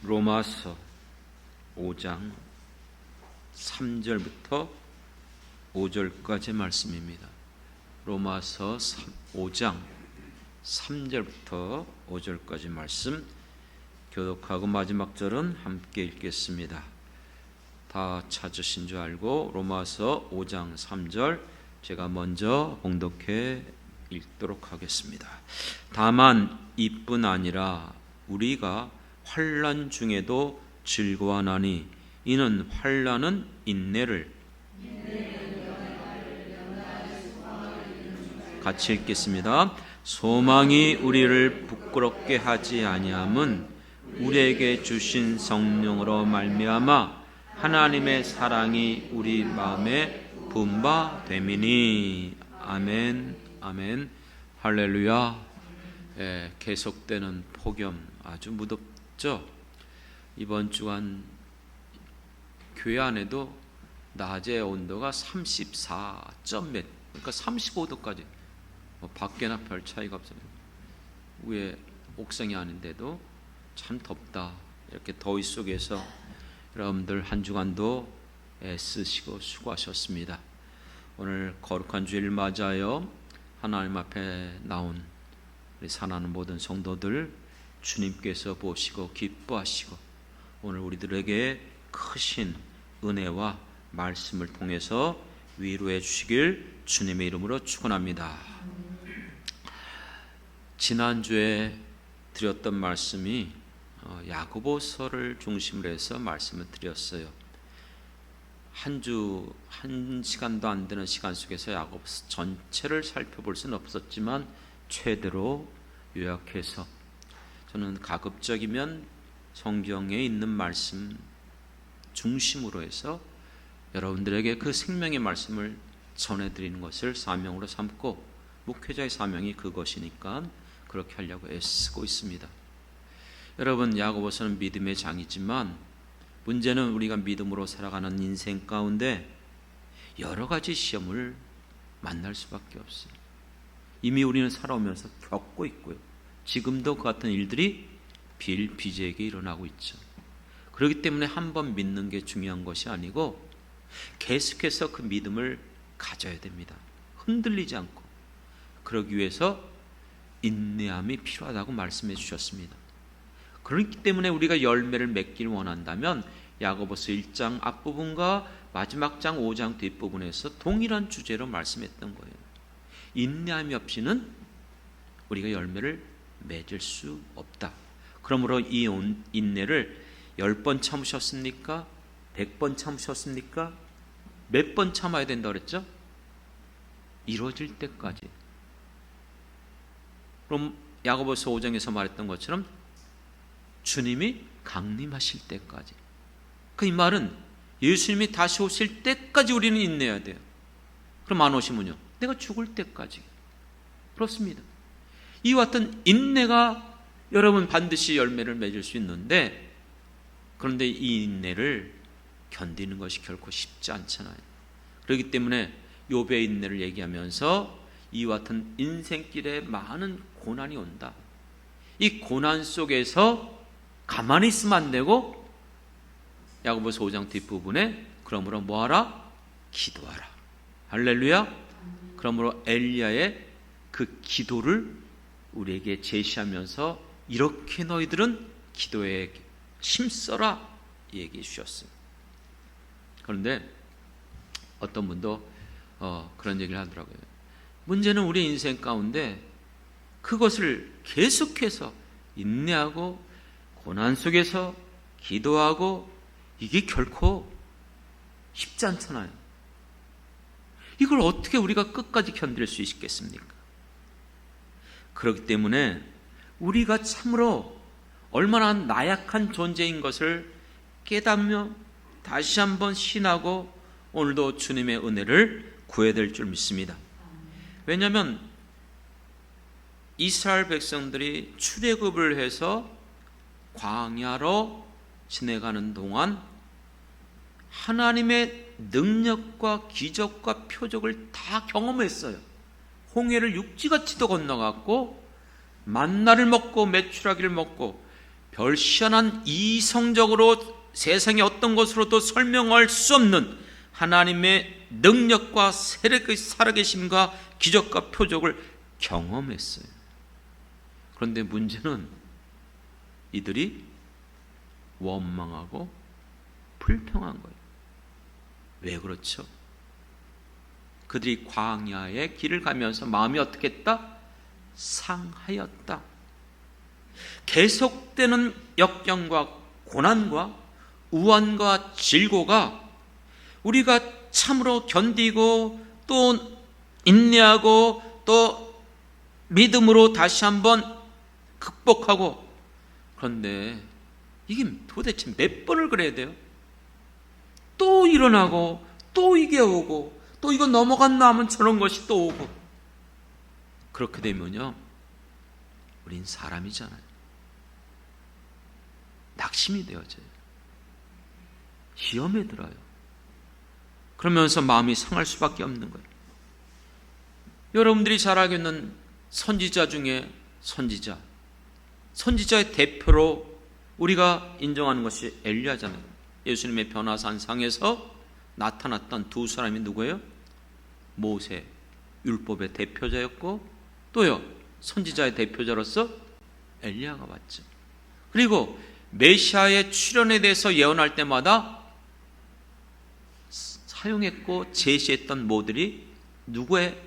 로마서 5장 3절부터 5절까지 말씀입니다. 로마서 5장 3절부터 5절까지 말씀 교독하고 마지막 절은 함께 읽겠습니다. 다 찾으신 줄 알고 로마서 5장 3절 제가 먼저 봉독해 읽도록 하겠습니다. 다만 이뿐 아니라 우리가 환난 중에도 즐거워하나니 이는 환난은 인내를 같이 읽겠습니다. 소망이 우리를 부끄럽게 하지 아니함은 우리에게 주신 성령으로 말미암아 하나님의 사랑이 우리 마음에 부은 바 됨이니. 아멘. 아멘. 할렐루야. 계속되는 폭염 아주 무덥죠. 이번 주간 교회 안에도 낮에 온도가 34점 몇, 그러니까 35도까지 밖에나 별 차이가 없어요. 위에 옥상이 아닌데도 참 덥다. 이렇게 더위 속에서 여러분들 한 주간도 애쓰시고 수고하셨습니다. 오늘 거룩한 주일 맞아요. 하나님 앞에 나온 우리 사랑하는 모든 성도들 주님께서 보시고 기뻐하시고 오늘 우리들에게 크신 은혜와 말씀을 통해서 위로해 주시길 주님의 이름으로 축원합니다. 지난주에 드렸던 말씀이 야고보서를 중심으로 해서 말씀을 드렸어요. 한 시간도 안 되는 시간 속에서 야고보서 전체를 살펴볼 수는 없었지만 최대로 요약해서 저는 가급적이면 성경에 있는 말씀 중심으로 해서 여러분들에게 그 생명의 말씀을 전해드리는 것을 사명으로 삼고 목회자의 사명이 그것이니까 그렇게 하려고 애쓰고 있습니다. 여러분, 야고보서는 믿음의 장이지만 문제는 우리가 믿음으로 살아가는 인생 가운데 여러 가지 시험을 만날 수밖에 없어요. 이미 우리는 살아오면서 겪고 있고요. 지금도 그 같은 일들이 비일비재하게 일어나고 있죠. 그렇기 때문에 한 번 믿는 게 중요한 것이 아니고 계속해서 그 믿음을 가져야 됩니다. 흔들리지 않고. 그러기 위해서 인내함이 필요하다고 말씀해 주셨습니다. 그렇기 때문에 우리가 열매를 맺기를 원한다면 야고보서 1장 앞부분과 마지막 장 5장 뒷부분에서 동일한 주제로 말씀했던 거예요. 인내함이 없이는 우리가 열매를 맺을 수 없다. 그러므로 이 인내를 10번 참으셨습니까? 100번 참으셨습니까? 몇 번 참아야 된다고 그랬죠? 이루어질 때까지. 그럼 야고보서 5장에서 말했던 것처럼 주님이 강림하실 때까지. 이 말은 예수님이 다시 오실 때까지 우리는 인내해야 돼요. 그럼 안 오시면요? 내가 죽을 때까지. 그렇습니다. 이와 같은 인내가 여러분 반드시 열매를 맺을 수 있는데, 그런데 이 인내를 견디는 것이 결코 쉽지 않잖아요. 그렇기 때문에 욥의 인내를 얘기하면서 이와 같은 인생길에 많은 고난이 온다. 이 고난 속에서 가만히 있으면 안 되고 야고보서 5장 뒷부분에 그러므로 뭐하라? 기도하라. 할렐루야. 그러므로 엘리야의 그 기도를 우리에게 제시하면서 이렇게 너희들은 기도에 힘써라 얘기해 주셨어요. 그런데 어떤 분도 그런 얘기를 하더라고요. 문제는 우리 인생 가운데 그것을 계속해서 인내하고 고난 속에서 기도하고 이게 결코 쉽지 않잖아요. 이걸 어떻게 우리가 끝까지 견딜 수 있겠습니까? 그렇기 때문에 우리가 참으로 얼마나 나약한 존재인 것을 깨닫며 다시 한번 신하고 오늘도 주님의 은혜를 구해야 될 줄 믿습니다. 왜냐하면 이스라엘 백성들이 출애굽을 해서 광야로 지내가는 동안 하나님의 능력과 기적과 표적을 다 경험했어요. 홍해를 육지같이도 건너갔고 만나를 먹고 메추라기를 먹고 별 희한한 이성적으로 세상의 어떤 것으로도 설명할 수 없는 하나님의 능력과 세력의 살아계심과 기적과 표적을 경험했어요. 그런데 문제는 이들이 원망하고 불평한 거예요. 왜 그렇죠? 그들이 광야의 길을 가면서 마음이 어떻게 했다? 상하였다. 계속되는 역경과 고난과 우환과 질고가 우리가 참으로 견디고 또 인내하고 또 믿음으로 다시 한번 극복하고, 그런데 이게 도대체 몇 번을 그래야 돼요? 또 일어나고 또 이게 오고 또 이거 넘어갔나 하면 저런 것이 또 오고. 그렇게 되면요, 우린 사람이잖아요. 낙심이 되어져요. 시험에 들어요. 그러면서 마음이 상할 수밖에 없는 거예요. 여러분들이 잘 알고 있는 선지자 중에 선지자의 대표로 우리가 인정하는 것이 엘리야잖아요. 예수님의 변화산상에서 나타났던 두 사람이 누구예요? 모세, 율법의 대표자였고 또요, 선지자의 대표자로서 엘리야가 왔죠. 그리고 메시아의 출현에 대해서 예언할 때마다 사용했고 제시했던 모델이 누구의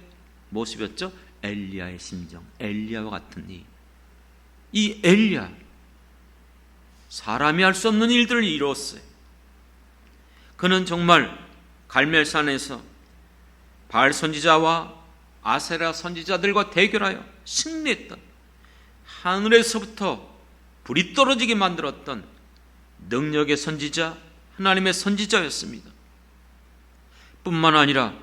모습이었죠? 엘리야의 심정, 엘리야와 같은 이 엘리야, 사람이 할 수 없는 일들을 이루었어요. 그는 정말 갈멜산에서 바알 선지자와 아세라 선지자들과 대결하여 승리했던, 하늘에서부터 불이 떨어지게 만들었던 능력의 선지자, 하나님의 선지자였습니다. 뿐만 아니라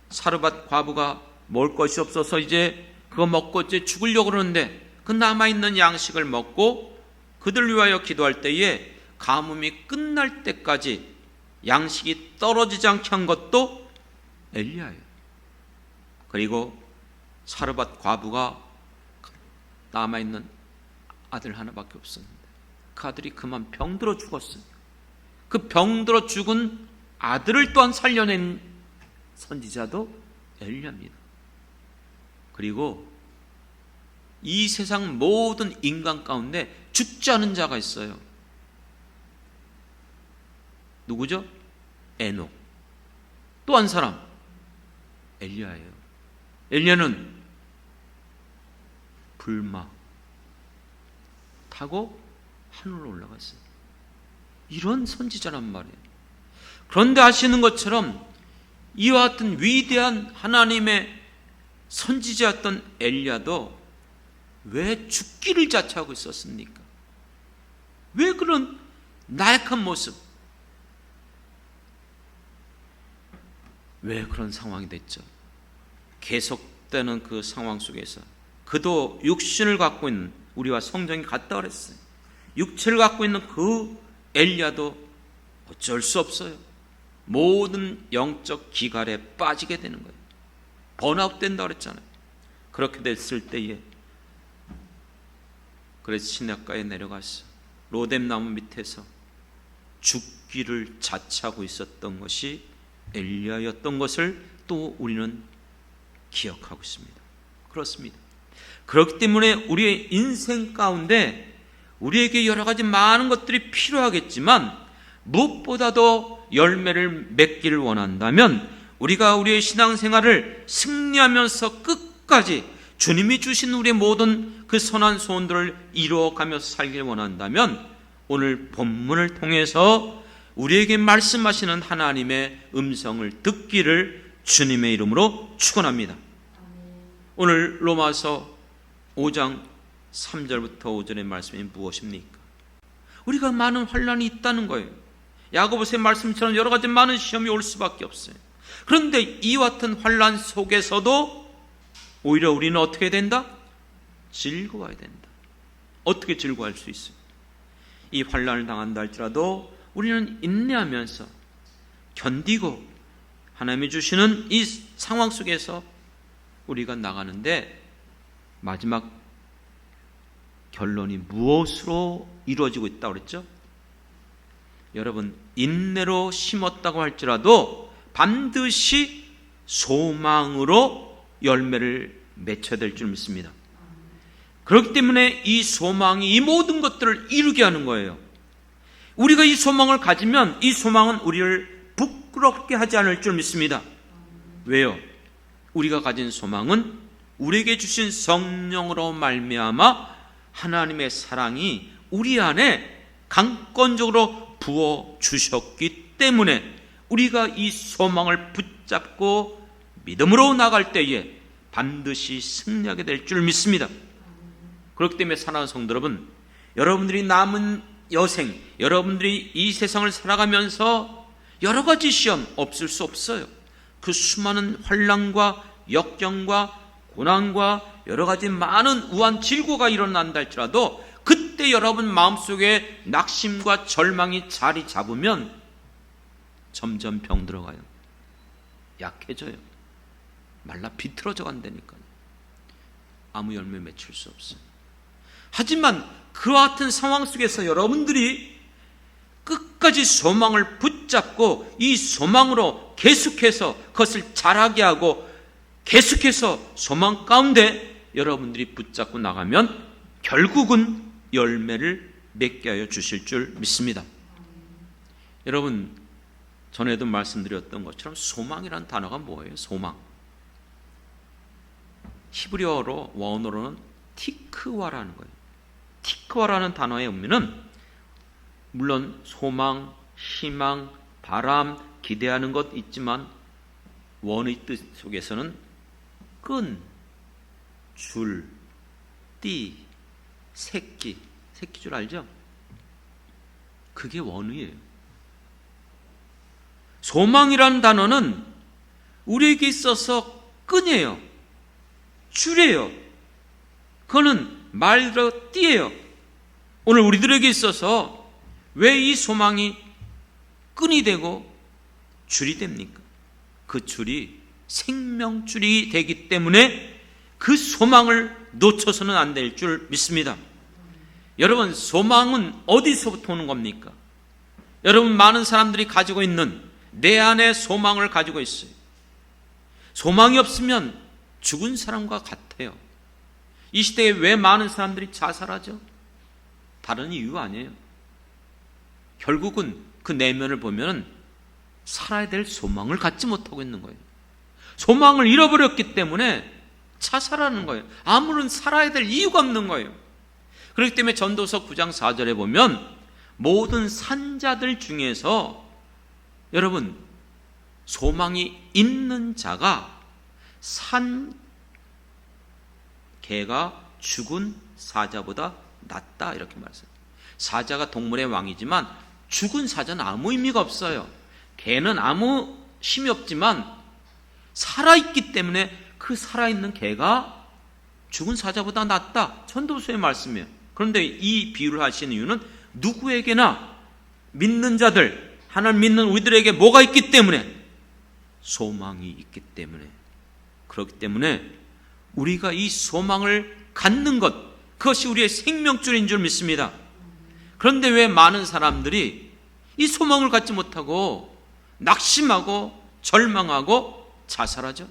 사르밧 과부가 먹을 것이 없어서 이제 그거 먹고 이제 죽으려고 그러는데 그 남아있는 양식을 먹고 그들 위하여 기도할 때에 가뭄이 끝날 때까지 양식이 떨어지지 않게 한 것도 엘리야예요. 그리고 사르밧 과부가 남아있는 아들 하나밖에 없었는데 그 아들이 그만 병들어 죽었어요. 그 병들어 죽은 아들을 또한 살려낸 선지자도 엘리야입니다. 그리고 이 세상 모든 인간 가운데 죽지 않은 자가 있어요. 누구죠? 에녹. 또 한 사람, 엘리야예요. 엘리야는 불마 타고 하늘로 올라갔어요. 이런 선지자란 말이에요. 그런데 아시는 것처럼 이와 같은 위대한 하나님의 선지자였던 엘리야도 왜 죽기를 자처하고 있었습니까? 왜 그런 나약한 모습, 왜 그런 상황이 됐죠? 계속되는 그 상황 속에서 그도 육신을 갖고 있는, 우리와 성정이 같다 그랬어요. 육체를 갖고 있는 그 엘리야도 어쩔 수 없어요. 모든 영적 기갈에 빠지게 되는 거예요. 번아웃 된다 그랬잖아요. 그렇게 됐을 때에 그래서 시냇가에 내려가서 로뎀나무 밑에서 죽기를 자처하고 있었던 것이 엘리야였던 것을 또 우리는 기억하고 있습니다. 그렇습니다. 그렇기 때문에 우리의 인생 가운데 우리에게 여러 가지 많은 것들이 필요하겠지만 무엇보다도 열매를 맺기를 원한다면 우리가 우리의 신앙생활을 승리하면서 끝까지 주님이 주신 우리의 모든 그 선한 소원들을 이루어가면서 살길 원한다면 오늘 본문을 통해서 우리에게 말씀하시는 하나님의 음성을 듣기를 주님의 이름으로 축원합니다. 오늘 로마서 5장 3절부터 5절의 말씀이 무엇입니까? 우리가 많은 환난이 있다는 거예요. 야고보서의 말씀처럼 여러 가지 많은 시험이 올 수밖에 없어요. 그런데 이와 같은 환난 속에서도 오히려 우리는 어떻게 된다? 즐거워야 된다. 어떻게 즐거워할 수 있어요? 이 환난을 당한다 할지라도 우리는 인내하면서 견디고 하나님이 주시는 이 상황 속에서 우리가 나가는데 마지막 결론이 무엇으로 이루어지고 있다고 그랬죠? 여러분, 인내로 심었다고 할지라도 반드시 소망으로 열매를 맺혀야 될 줄 믿습니다. 그렇기 때문에 이 소망이 이 모든 것들을 이루게 하는 거예요. 우리가 이 소망을 가지면 이 소망은 우리를 부끄럽게 하지 않을 줄 믿습니다. 왜요? 우리가 가진 소망은 우리에게 주신 성령으로 말미암아 하나님의 사랑이 우리 안에 강권적으로 부어 주셨기 때문에 우리가 이 소망을 붙잡고 믿음으로 나갈 때에 반드시 승리하게 될 줄 믿습니다. 그렇기 때문에 사랑하는 성도 여러분, 여러분들이 남은 여생, 여러분들이 이 세상을 살아가면서 여러 가지 시험 없을 수 없어요. 그 수많은 환난과 역경과 고난과 여러 가지 많은 우한 질고가 일어난다 할지라도 그때 여러분 마음속에 낙심과 절망이 자리 잡으면 점점 병 들어가요. 약해져요. 말라 비틀어져 간다니까요. 아무 열매 맺힐 수 없어요. 하지만 그와 같은 상황 속에서 여러분들이 끝까지 소망을 붙잡고 이 소망으로 계속해서 그것을 자라게 하고 계속해서 소망 가운데 여러분들이 붙잡고 나가면 결국은 열매를 맺게 하여 주실 줄 믿습니다. 여러분, 전에도 말씀드렸던 것처럼 소망이라는 단어가 뭐예요? 소망. 히브리어로 원어로는 티크와라는 거예요. 티크와라는 단어의 의미는 물론 소망, 희망, 바람, 기대하는 것 있지만 원의 뜻 속에서는 끈, 줄, 띠, 새끼줄 알죠? 그게 원의예요. 소망이라는 단어는 우리에게 있어서 끈이에요. 줄이에요. 그거는 말 그대로 띠예요. 오늘 우리들에게 있어서 왜 이 소망이 끈이 되고 줄이 됩니까? 그 줄이 생명줄이 되기 때문에 그 소망을 놓쳐서는 안 될 줄 믿습니다. 여러분, 소망은 어디서부터 오는 겁니까? 여러분, 많은 사람들이 가지고 있는 내 안에 소망을 가지고 있어요. 소망이 없으면 죽은 사람과 같아요. 이 시대에 왜 많은 사람들이 자살하죠? 다른 이유 아니에요. 결국은 그 내면을 보면 살아야 될 소망을 갖지 못하고 있는 거예요. 소망을 잃어버렸기 때문에 자살하는 거예요. 아무런 살아야 될 이유가 없는 거예요. 그렇기 때문에 전도서 9장 4절에 보면 모든 산자들 중에서 여러분, 소망이 있는 자가 산 개가 죽은 사자보다 낫다, 이렇게 말했어요. 사자가 동물의 왕이지만 죽은 사자는 아무 의미가 없어요. 개는 아무 힘이 없지만 살아있기 때문에 그 살아있는 개가 죽은 사자보다 낫다, 전도서의 말씀이에요. 그런데 이 비유를 하시는 이유는 누구에게나 믿는 자들, 하나님 믿는 우리들에게 뭐가 있기 때문에? 소망이 있기 때문에. 그렇기 때문에 우리가 이 소망을 갖는 것, 그것이 우리의 생명줄인 줄 믿습니다. 그런데 왜 많은 사람들이 이 소망을 갖지 못하고 낙심하고 절망하고 자살하죠?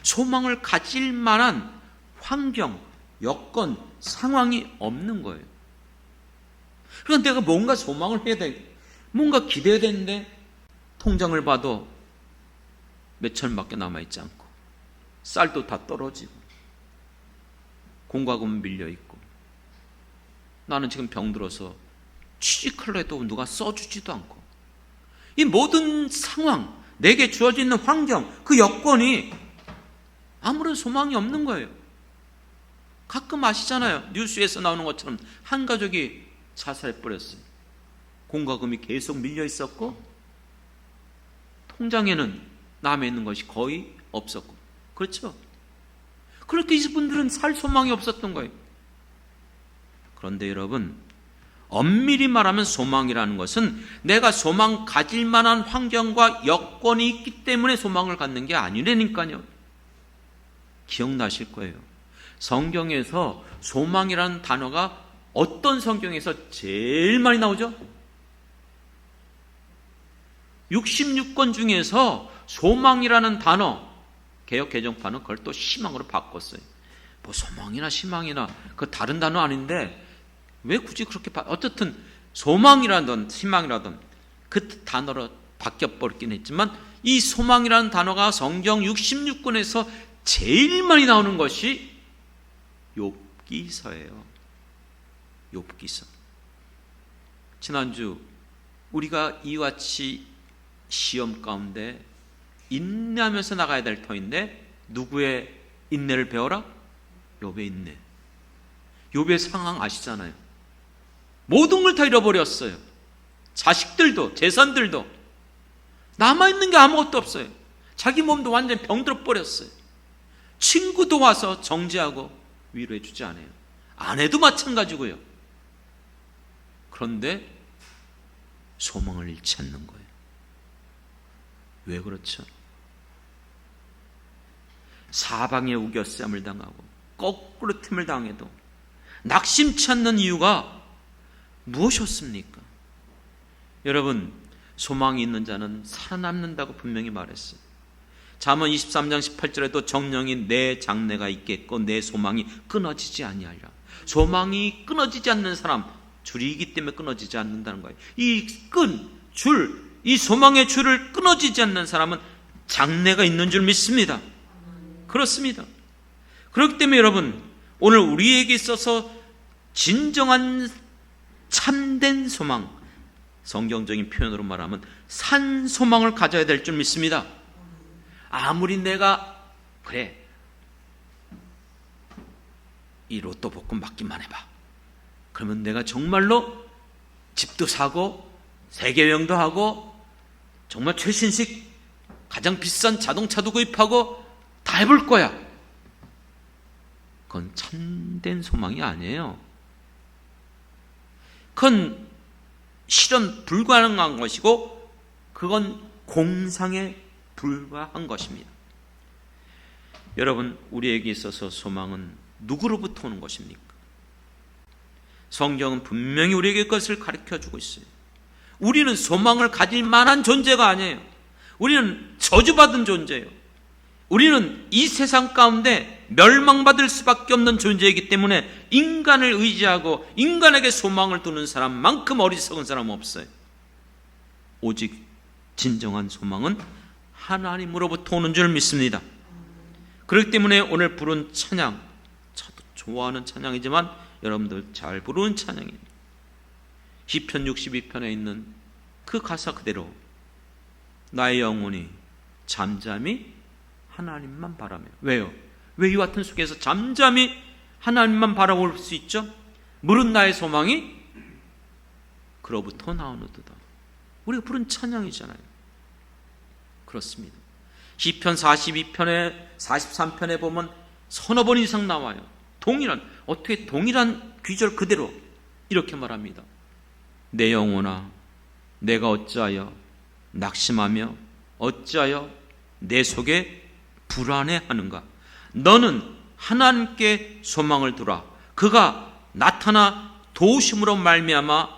소망을 가질 만한 환경, 여건, 상황이 없는 거예요. 그러니까 내가 뭔가 소망을 해야 돼, 뭔가 기대해야 되는데 통장을 봐도 몇천밖에 남아있지 않고 쌀도 다 떨어지고 공과금은 밀려있고 나는 지금 병들어서 취직하려 해도 누가 써주지도 않고 이 모든 상황, 내게 주어져 있는 환경, 그 여건이 아무런 소망이 없는 거예요. 가끔 아시잖아요. 뉴스에서 나오는 것처럼 한 가족이 자살해버렸어요. 공과금이 계속 밀려있었고 통장에는 남아있는 것이 거의 없었고. 그렇죠? 그렇게 이분들은 살 소망이 없었던 거예요. 그런데 여러분, 엄밀히 말하면 소망이라는 것은 내가 소망 가질 만한 환경과 여건이 있기 때문에 소망을 갖는 게 아니라니까요. 기억나실 거예요. 성경에서 소망이라는 단어가 어떤 성경에서 제일 많이 나오죠? 66권 중에서 소망이라는 단어, 개역 개정판은 그걸 또 희망으로 바꿨어요. 뭐 소망이나 희망이나 그 다른 단어 아닌데 왜 굳이 그렇게 어쨌든 소망이라든 희망이라든 그 단어로 바뀌어버렸긴 했지만 이 소망이라는 단어가 성경 66권에서 제일 많이 나오는 것이 욥기서예요. 욥기서. 지난주 우리가 이와 같이 시험 가운데 인내하면서 나가야 될 터인데 누구의 인내를 배워라? 욥의 인내. 욥의 상황 아시잖아요. 모든 걸 다 잃어버렸어요. 자식들도 재산들도 남아있는 게 아무것도 없어요. 자기 몸도 완전히 병들어 버렸어요. 친구도 와서 정지하고 위로해 주지 않아요. 아내도 마찬가지고요. 그런데 소망을 잃지 않는 거예요. 왜 그렇죠? 사방에 우겨쌈을 당하고 거꾸로 틈을 당해도 낙심치 않는 이유가 무엇이었습니까? 여러분, 소망이 있는 자는 살아남는다고 분명히 말했어요. 잠언 23장 18절에도 정령이 내 장래가 있겠고 내 소망이 끊어지지 아니하리라. 소망이 끊어지지 않는 사람, 줄이기 때문에 끊어지지 않는다는 거예요. 이 소망의 줄을 끊어지지 않는 사람은 장래가 있는 줄 믿습니다. 그렇습니다. 그렇기 때문에 여러분, 오늘 우리에게 있어서 진정한 참된 소망, 성경적인 표현으로 말하면 산 소망을 가져야 될 줄 믿습니다. 아무리 내가 그래 이 로또 복권 맞기만 해봐, 그러면 내가 정말로 집도 사고 세계 여행도 하고 정말 최신식 가장 비싼 자동차도 구입하고 다 해볼 거야. 그건 참된 소망이 아니에요. 그건 실현 불가능한 것이고 그건 공상에 불과한 것입니다. 여러분, 우리에게 있어서 소망은 누구로부터 오는 것입니까? 성경은 분명히 우리에게 그것을 가르쳐주고 있어요. 우리는 소망을 가질 만한 존재가 아니에요. 우리는 저주받은 존재예요. 우리는 이 세상 가운데 멸망받을 수밖에 없는 존재이기 때문에 인간을 의지하고 인간에게 소망을 두는 사람만큼 어리석은 사람은 없어요. 오직 진정한 소망은 하나님으로부터 오는 줄 믿습니다. 그렇기 때문에 오늘 부른 찬양, 저도 좋아하는 찬양이지만 여러분들 잘 부르는 찬양이에요. 시편 62편에 있는 그 가사 그대로 나의 영혼이 잠잠히 하나님만 바라며. 왜요? 왜 이와 같은 속에서 잠잠히 하나님만 바라볼 수 있죠? 물은 나의 소망이 그로부터 나오느도다. 우리가 부른 찬양이잖아요. 그렇습니다. 시편 42편에 43편에 보면 서너 번 이상 나와요. 어떻게 동일한 귀절 그대로 이렇게 말합니다. 내 영혼아, 내가 어찌하여 낙심하며 어찌하여 내 속에 불안해하는가? 너는 하나님께 소망을 두라. 그가 나타나 도우심으로 말미암아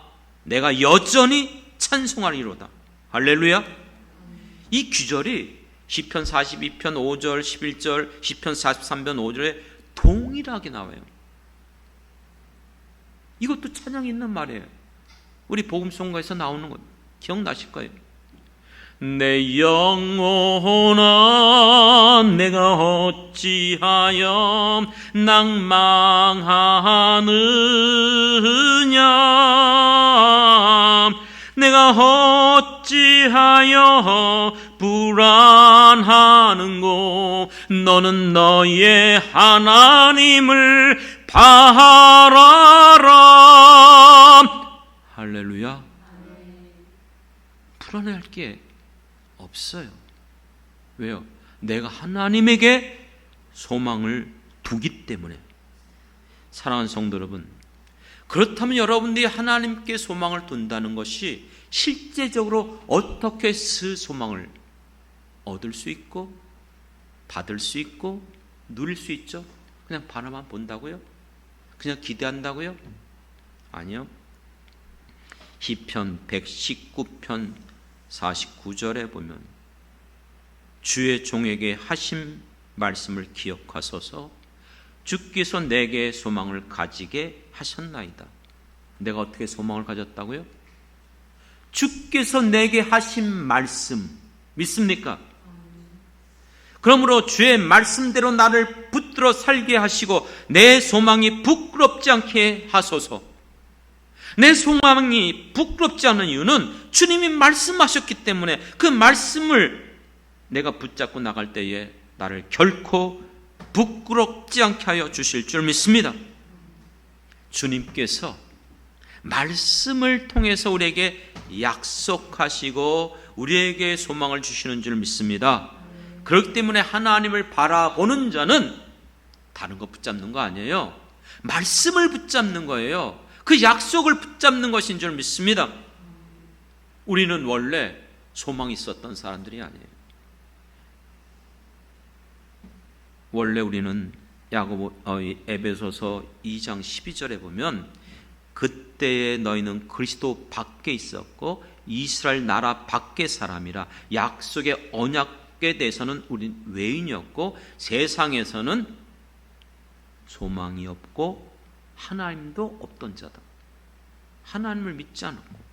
내가 여전히 찬송하리로다. 할렐루야. 이 귀절이 시편 42편 5절 11절 시편 43편 5절에 동일하게 나와요. 이것도 찬양이 있는 말이에요. 우리 복음송가에서 나오는 것 기억나실 거예요. 내 영혼아, 내가 어찌하여 낭망하느냐? 내가 어찌하여 불안하는고? 너는 너의 하나님을 바라라. 할렐루야. 불안해할 게 없어요. 왜요? 내가 하나님에게 소망을 두기 때문에. 사랑하는 성도 여러분, 그렇다면 여러분들이 하나님께 소망을 둔다는 것이 실제적으로 어떻게 그 소망을 얻을 수 있고 받을 수 있고 누릴 수 있죠? 그냥 바라만 본다고요? 그냥 기대한다고요? 아니요. 시편 119편 49절에 보면 주의 종에게 하신 말씀을 기억하소서 주께서 내게 소망을 가지게 하셨나이다. 내가 어떻게 소망을 가졌다고요? 주께서 내게 하신 말씀 믿습니까? 그러므로 주의 말씀대로 나를 붙들어 살게 하시고 내 소망이 부끄럽지 않게 하소서. 내 소망이 부끄럽지 않은 이유는 주님이 말씀하셨기 때문에 그 말씀을 내가 붙잡고 나갈 때에 나를 결코 부끄럽지 않게 하여 주실 줄 믿습니다. 주님께서 말씀을 통해서 우리에게 약속하시고 우리에게 소망을 주시는 줄 믿습니다. 그렇기 때문에 하나님을 바라보는 자는 다른 거 붙잡는 거 아니에요. 말씀을 붙잡는 거예요. 그 약속을 붙잡는 것인 줄 믿습니다. 우리는 원래 소망이 있었던 사람들이 아니에요. 원래 우리는 에베소서 2장 12절에 보면 그때에 너희는 그리스도 밖에 있었고 이스라엘 나라 밖의 사람이라 약속의 언약에 대해서는 우린 외인이었고 세상에서는 소망이 없고 하나님도 없던 자다. 하나님을 믿지 않았고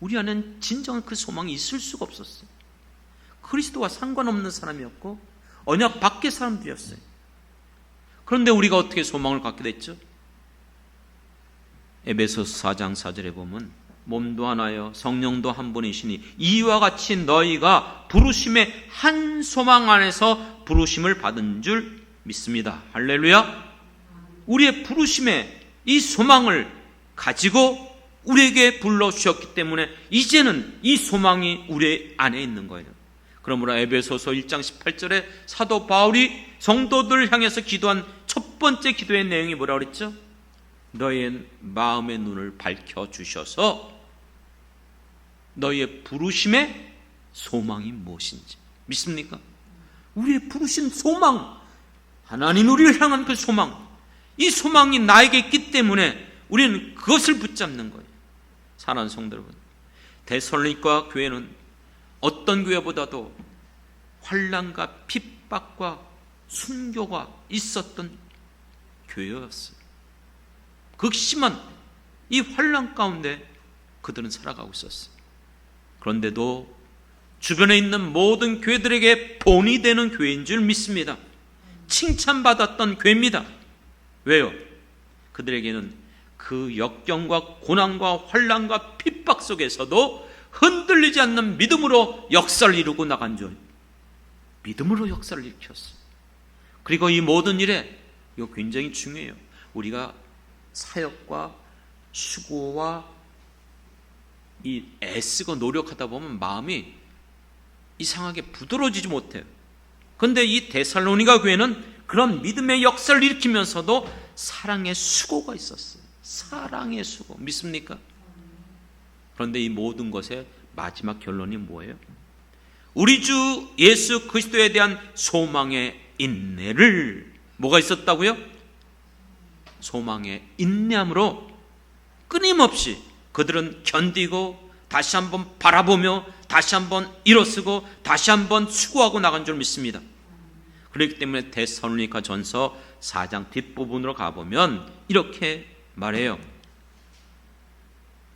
우리 안에는 진정한 그 소망이 있을 수가 없었어요. 그리스도와 상관없는 사람이었고 언약 밖의 사람들이었어요. 그런데 우리가 어떻게 소망을 갖게 됐죠? 에베소서 4장 4절에 보면 몸도 하나요 성령도 한 분이시니 이와 같이 너희가 부르심의 한 소망 안에서 부르심을 받은 줄 믿습니다. 할렐루야. 우리의 부르심의 이 소망을 가지고 우리에게 불러주셨기 때문에 이제는 이 소망이 우리 안에 있는 거예요. 그러므로 에베소서 1장 18절에 사도 바울이 성도들 향해서 기도한 첫 번째 기도의 내용이 뭐라고 그랬죠? 너희의 마음의 눈을 밝혀주셔서 너희의 부르심의 소망이 무엇인지 믿습니까? 우리의 부르신 소망, 하나님 우리를 향한 그 소망, 이 소망이 나에게 있기 때문에 우리는 그것을 붙잡는 거예요. 사랑하는 성도 여러분, 데살로니가 교회는 어떤 교회보다도 환난과 핍박과 순교가 있었던 교회였어요. 극심한 이 환난 가운데 그들은 살아가고 있었어요. 그런데도 주변에 있는 모든 교회들에게 본이 되는 교회인 줄 믿습니다. 칭찬받았던 교회입니다. 왜요? 그들에게는 그 역경과 고난과 환난과 핍박 속에서도 흔들리지 않는 믿음으로 역사를 이루고 나간 줄, 믿음으로 역사를 일으켰어요. 그리고 이 모든 일에 이거 굉장히 중요해요. 우리가 사역과 수고와 이 애쓰고 노력하다 보면 마음이 이상하게 부드러워지지 못해요. 그런데 이 데살로니가 교회는 그런 믿음의 역사를 일으키면서도 사랑의 수고가 있었어요. 사랑의 수고. 믿습니까? 그런데 이 모든 것의 마지막 결론이 뭐예요? 우리 주 예수 그리스도에 대한 소망의 인내를 뭐가 있었다고요? 소망의 인내함으로 끊임없이 그들은 견디고 다시 한번 바라보며 다시 한번 일어서고 다시 한번 수고하고 나간 줄 믿습니다. 그렇기 때문에 데살로니가 전서 4장 뒷부분으로 가보면 이렇게 말해요.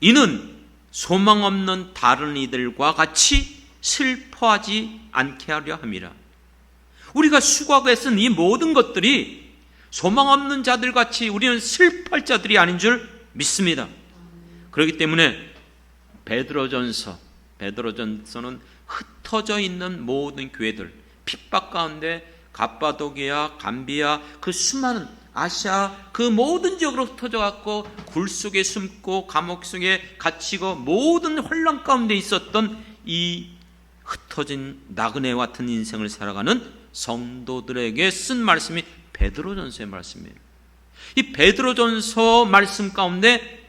이는 소망 없는 다른 이들과 같이 슬퍼하지 않게 하려 함이라. 우리가 수고하고 애쓴 이 모든 것들이 소망 없는 자들같이 우리는 슬퍼할 자들이 아닌 줄 믿습니다. 그렇기 때문에 베드로전서는 흩어져 있는 모든 교회들, 핍박 가운데 갑바도기아, 감비아, 그 수많은 아시아 그 모든 지역으로 흩어져 갖고 굴 속에 숨고 감옥 속에 갇히고 모든 혼란 가운데 있었던 이 흩어진 나그네 같은 인생을 살아가는 성도들에게 쓴 말씀이 베드로전서의 말씀이에요. 이 베드로전서 말씀 가운데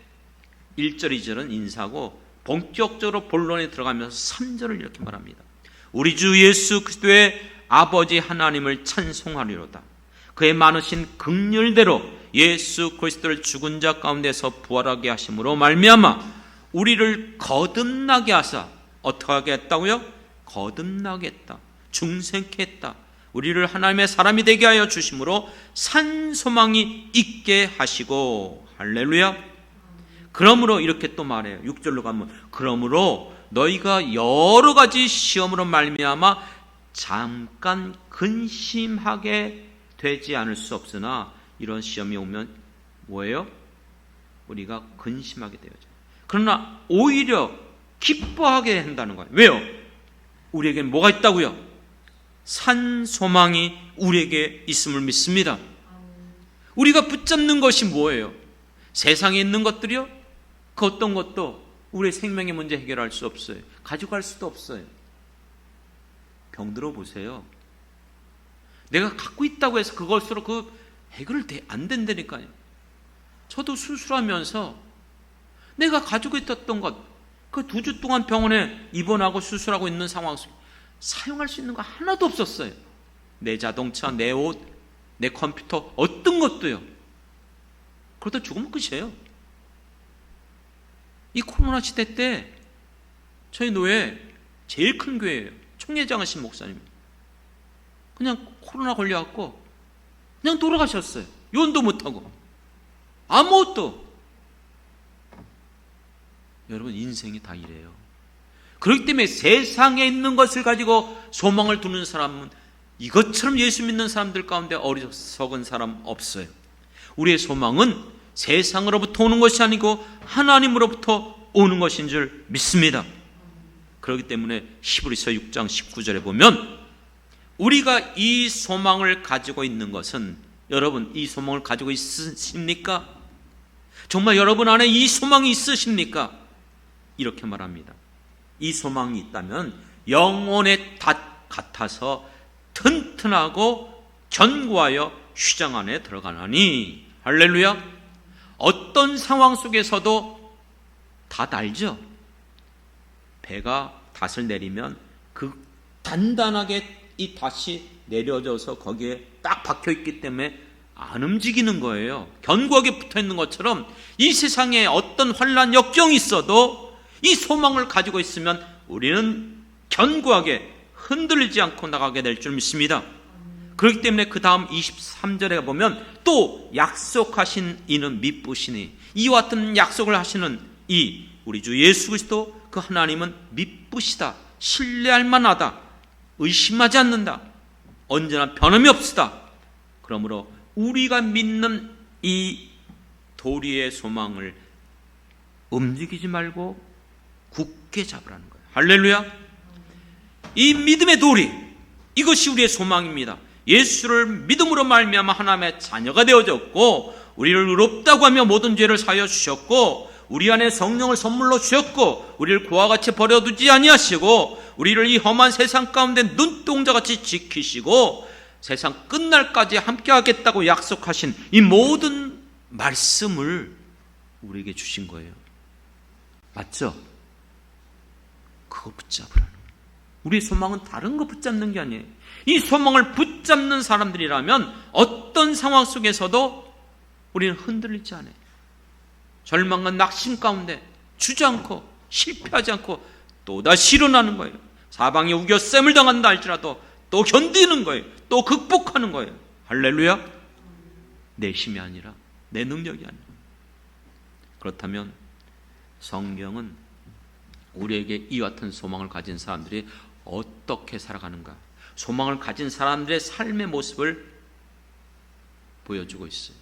1절, 2절은 인사고 본격적으로 본론에 들어가면서 3절을 이렇게 말합니다. 우리 주 예수 그리스도의 아버지 하나님을 찬송하리로다. 그의 많으신 긍휼대로 예수 그리스도를 죽은 자 가운데서 부활하게 하심으로 말미암아 우리를 거듭나게 하사 어떻게 하게 했다고요? 거듭나게 했다. 중생케 했다. 우리를 하나님의 사람이 되게 하여 주심으로 산 소망이 있게 하시고, 할렐루야. 그러므로 이렇게 또 말해요. 6절로 가면 그러므로 너희가 여러 가지 시험으로 말미암아 잠깐 근심하게 되지 않을 수 없으나, 이런 시험이 오면 뭐예요? 우리가 근심하게 되어져. 그러나 오히려 기뻐하게 한다는 거예요. 왜요? 우리에게 뭐가 있다고요? 산 소망이 우리에게 있음을 믿습니다. 우리가 붙잡는 것이 뭐예요? 세상에 있는 것들이요? 그 어떤 것도 우리의 생명의 문제 해결할 수 없어요. 가져갈 수도 없어요. 병들어 보세요. 내가 갖고 있다고 해서 그것으로 해결 안 된다니까요. 저도 수술하면서 내가 가지고 있었던 것, 그 2주 동안 병원에 입원하고 수술하고 있는 상황 속에 사용할 수 있는 거 하나도 없었어요. 내 자동차, 내 옷, 내 컴퓨터, 어떤 것도요. 그러다 죽으면 끝이에요. 이 코로나 시대 때 저희 노예 제일 큰 교회예요. 총회장하신 목사님. 그냥 코로나 걸려갖고 그냥 돌아가셨어요. 요원도 못하고 아무것도. 여러분, 인생이 다 이래요. 그렇기 때문에 세상에 있는 것을 가지고 소망을 두는 사람은 이것처럼 예수 믿는 사람들 가운데 어리석은 사람 없어요. 우리의 소망은 세상으로부터 오는 것이 아니고 하나님으로부터 오는 것인 줄 믿습니다. 그렇기 때문에 히브리서 6장 19절에 보면 우리가 이 소망을 가지고 있는 것은, 여러분 이 소망을 가지고 있으십니까? 정말 여러분 안에 이 소망이 있으십니까? 이렇게 말합니다. 이 소망이 있다면 영혼의 닷 같아서 튼튼하고 견고하여 휘장 안에 들어가나니, 할렐루야. 어떤 상황 속에서도 닷 알죠? 배가 닷을 내리면 그 단단하게 이 닷이 내려져서 거기에 딱 박혀있기 때문에 안 움직이는 거예요. 견고하게 붙어있는 것처럼 이 세상에 어떤 환난 역경이 있어도 이 소망을 가지고 있으면 우리는 견고하게 흔들리지 않고 나가게 될 줄 믿습니다. 그렇기 때문에 그 다음 23절에 보면 또 약속하신 이는 미쁘시니, 이와 같은 약속을 하시는 이 우리 주 예수 그리스도 그 하나님은 미쁘시다, 신뢰할 만하다, 의심하지 않는다, 언제나 변함이 없으다. 그러므로 우리가 믿는 이 도리의 소망을 움직이지 말고 굳게 잡으라는 거예요. 할렐루야. 이 믿음의 도리, 이것이 우리의 소망입니다. 예수를 믿음으로 말미암아 하나님의 자녀가 되어졌고, 우리를 의롭다고 하며 모든 죄를 사하여 주셨고, 우리 안에 성령을 선물로 주셨고, 우리를 고와 같이 버려두지 아니하시고, 우리를 이 험한 세상 가운데 눈동자같이 지키시고 세상 끝날까지 함께하겠다고 약속하신 이 모든 말씀을 우리에게 주신 거예요. 맞죠? 그거 붙잡으라는 거예요. 우리의 소망은 다른 거 붙잡는 게 아니에요. 이 소망을 붙잡는 사람들이라면 어떤 상황 속에서도 우리는 흔들리지 않아요. 절망과 낙심 가운데 주저앉고 실패하지 않고 또다시 일어나는 거예요. 사방에 우겨쌤을 당한다 할지라도 또 견디는 거예요. 또 극복하는 거예요. 할렐루야. 내 힘이 아니라 내 능력이 아니라. 그렇다면 성경은 우리에게 이와 같은 소망을 가진 사람들이 어떻게 살아가는가, 소망을 가진 사람들의 삶의 모습을 보여주고 있어요.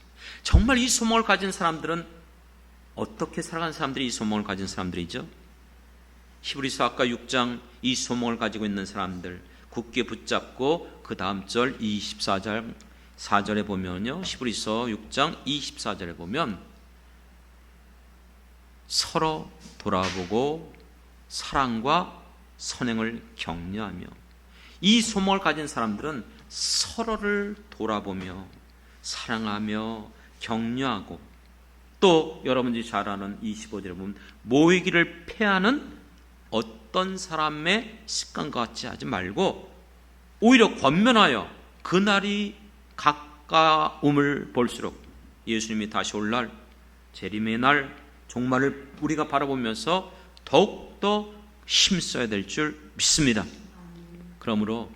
정말 이 소망을 가진 사람들은 어떻게 살아가는 사람들이 이 소망을 가진 사람들이죠? 히브리서 아까 6장 이 소망을 가지고 있는 사람들 굳게 붙잡고, 그 다음 절 24절 4절에 보면요, 히브리서 6장 24절에 보면 서로 돌아보고 사랑과 선행을 격려하며, 이 소망을 가진 사람들은 서로를 돌아보며 사랑하며 격려하고, 또 여러분들이 잘 아는 25절에 보면 모이기를 패하는 어떤 사람의 습관과 같이 하지 말고 오히려 권면하여 그날이 가까움을 볼수록 예수님이 다시 올 날, 재림의 날, 종말을 우리가 바라보면서 더욱더 힘써야 될 줄 믿습니다. 그러므로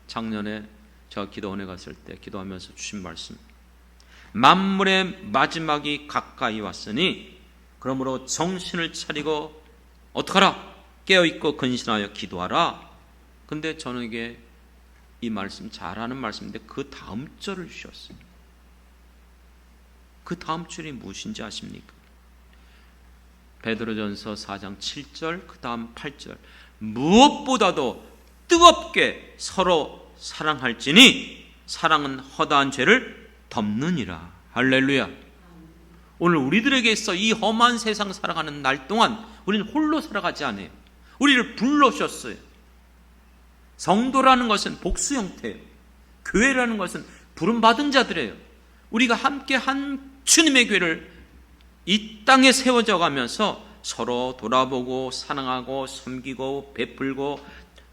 작년에 제가 기도원에 갔을 때 기도하면서 주신 말씀, 만물의 마지막이 가까이 왔으니 그러므로 정신을 차리고 어떡하라? 깨어있고 근신하여 기도하라. 근데 저에게 이 말씀 잘하는 말씀인데 그 다음 절을 주셨어요. 그 다음 줄이 무엇인지 아십니까? 베드로전서 4장 7절, 그 다음 8절. 무엇보다도 뜨겁게 서로 사랑할지니 사랑은 허다한 죄를 덮느니라. 할렐루야. 오늘 우리들에게 있어 이 험한 세상 살아가는 날 동안 우리는 홀로 살아가지 않아요. 우리를 불러주셨어요. 성도라는 것은 복수 형태예요. 교회라는 것은 부름받은 자들이에요. 우리가 함께 한 주님의 교회를 이 땅에 세워져 가면서 서로 돌아보고 사랑하고 섬기고 베풀고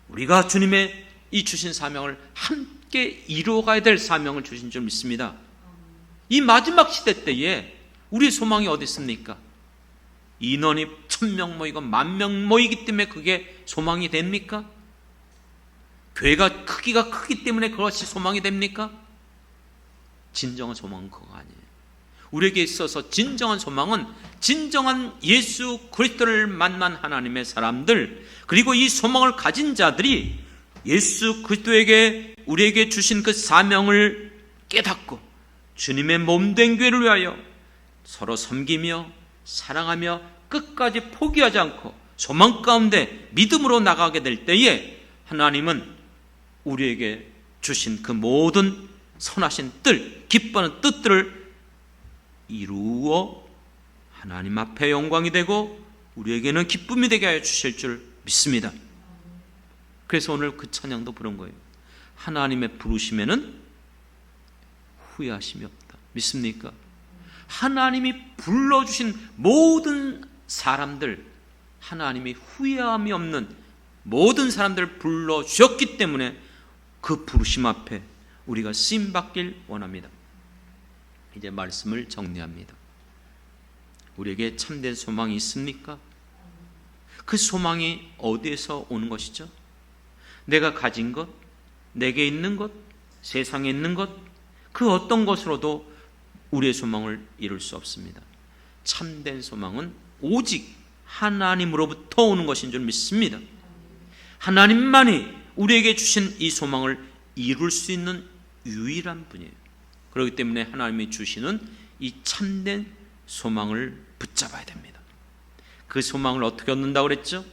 우리가 주님의 이 주신 사명을 함께 이루어가야 될 사명을 주신 줄 믿습니다. 이 마지막 시대 때에 우리의 소망이 어디 있습니까? 인원이 1000명 모이고 10,000명 모이기 때문에 그게 소망이 됩니까? 교회가 크기가 크기 때문에 그것이 소망이 됩니까? 진정한 소망은 그거 아니에요. 우리에게 있어서 진정한 소망은 진정한 예수 그리스도를 만난 하나님의 사람들, 그리고 이 소망을 가진 자들이 예수 그리스도에게 우리에게 주신 그 사명을 깨닫고 주님의 몸된 교회를 위하여 서로 섬기며 사랑하며 끝까지 포기하지 않고 소망 가운데 믿음으로 나가게 될 때에 하나님은 우리에게 주신 그 모든 선하신 뜻, 기뻐하는 뜻들을 이루어 하나님 앞에 영광이 되고 우리에게는 기쁨이 되게 하여 주실 줄 믿습니다. 그래서 오늘 그 찬양도 부른 거예요. 하나님의 부르심에는 후회하심이 없다. 믿습니까? 하나님이 불러주신 모든 사람들, 하나님이 후회함이 없는 모든 사람들을 불러주셨기 때문에 그 부르심 앞에 우리가 쓰임받길 원합니다. 이제 말씀을 정리합니다. 우리에게 참된 소망이 있습니까? 그 소망이 어디에서 오는 것이죠? 내가 가진 것, 내게 있는 것, 세상에 있는 것, 그 어떤 것으로도 우리의 소망을 이룰 수 없습니다. 참된 소망은 오직 하나님으로부터 오는 것인 줄 믿습니다. 하나님만이 우리에게 주신 이 소망을 이룰 수 있는 유일한 분이에요. 그렇기 때문에 하나님이 주시는 이 참된 소망을 붙잡아야 됩니다. 그 소망을 어떻게 얻는다고 그랬죠?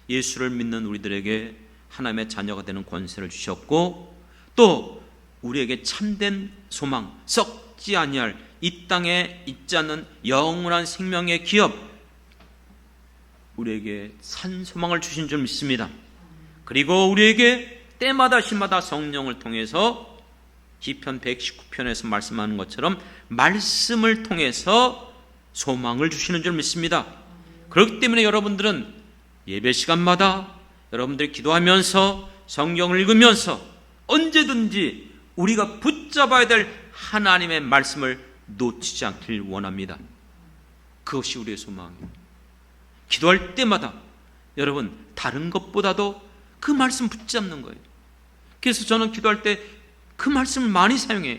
예수를 믿는 우리들에게 하나님의 자녀가 되는 권세를 주셨고, 또 우리에게 참된 소망, 썩지 아니할 이 땅에 있지 않는 영원한 생명의 기업, 우리에게 산 소망을 주신 줄 믿습니다. 그리고 우리에게 때마다 시마다 성령을 통해서 시편 119편에서 말씀하는 것처럼 말씀을 통해서 소망을 주시는 줄 믿습니다. 그렇기 때문에 여러분들은 예배 시간마다 여러분들이 기도하면서 성경을 읽으면서 언제든지 우리가 붙잡아야 될 하나님의 말씀을 놓치지 않길 원합니다. 그것이 우리의 소망이에요. 기도할 때마다 여러분 다른 것보다도 그 말씀 붙잡는 거예요. 그래서 저는 기도할 때 그 말씀을 많이 사용해요.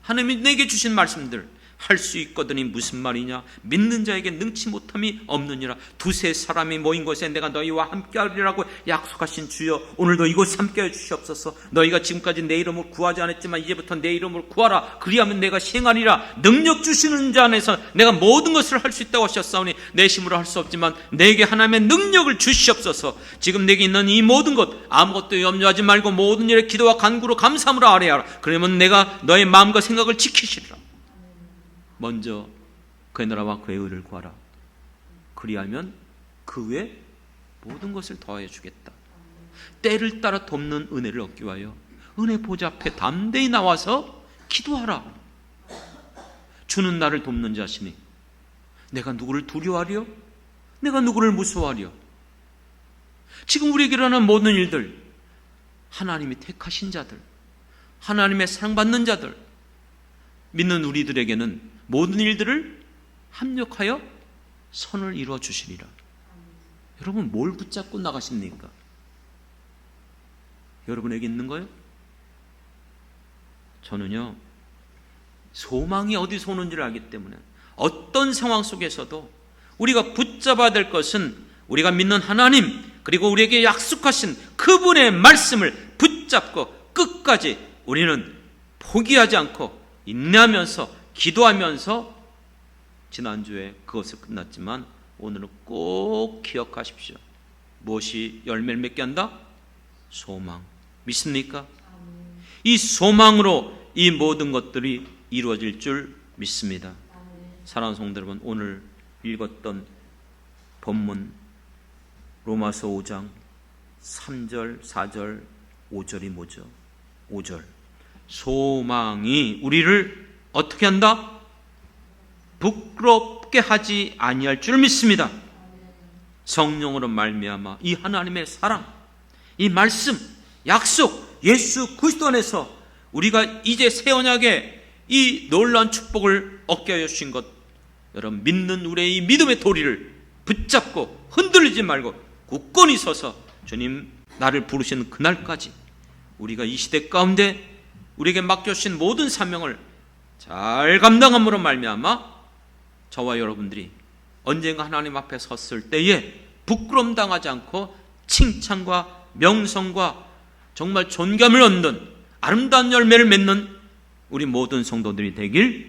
하나님이 내게 주신 말씀들, 할 수 있거든이 무슨 말이냐, 믿는 자에게 능치 못함이 없느니라. 두세 사람이 모인 곳에 내가 너희와 함께하리라고 약속하신 주여, 오늘도 이곳에 함께해 주시옵소서. 너희가 지금까지 내 이름으로 구하지 않았지만 이제부터 내 이름으로 구하라. 그리하면 내가 시행하리라. 능력 주시는 자 안에서 내가 모든 것을 할 수 있다고 하셨사오니 내 힘으로 할 수 없지만 내게 하나님의 능력을 주시옵소서. 지금 내게 있는 이 모든 것 아무것도 염려하지 말고 모든 일에 기도와 간구로 감사함으로 아뢰하라. 그러면 내가 너의 마음과 생각을 지키시리라. 먼저 그의 나라와 그의 의를 구하라. 그리하면 그 외 모든 것을 더해 주겠다. 때를 따라 돕는 은혜를 얻기 위하여 은혜 보좌 앞에 담대히 나와서 기도하라. 주는 나를 돕는 자시니 내가 누구를 두려워하려? 내가 누구를 무서워하려? 지금 우리에게 일어나는 모든 일들, 하나님이 택하신 자들, 하나님의 사랑받는 자들, 믿는 우리들에게는 모든 일들을 합력하여 선을 이루어 주시리라. 여러분, 뭘 붙잡고 나가십니까? 여러분에게 있는 거예요? 저는요, 소망이 어디서 오는지를 알기 때문에 어떤 상황 속에서도 우리가 붙잡아야 될 것은 우리가 믿는 하나님, 그리고 우리에게 약속하신 그분의 말씀을 붙잡고 끝까지 우리는 포기하지 않고 인내하면서 기도하면서, 지난주에 그것을 끝났지만 오늘은 꼭 기억하십시오. 무엇이 열매를 맺게 한다? 소망. 믿습니까? 이 소망으로 이 모든 것들이 이루어질 줄 믿습니다. 사랑하는 성도 여러분, 오늘 읽었던 본문 로마서 5장 3절, 4절, 5절이 뭐죠? 5절. 소망이 우리를 어떻게 한다? 부끄럽게 하지 아니할 줄 믿습니다. 성령으로 말미암아 이 하나님의 사랑, 이 말씀, 약속, 예수 그리스도 안에서 우리가 이제 새 언약의 이 놀라운 축복을 얻게 하여 주신 것, 여러분 믿는 우리의 이 믿음의 도리를 붙잡고 흔들리지 말고 굳건히 서서 주님 나를 부르시는 그날까지 우리가 이 시대 가운데 우리에게 맡겨주신 모든 사명을 잘 감당함으로 말미암아 저와 여러분들이 언젠가 하나님 앞에 섰을 때에 부끄러움 당하지 않고 칭찬과 명성과 정말 존경을 얻는 아름다운 열매를 맺는 우리 모든 성도들이 되길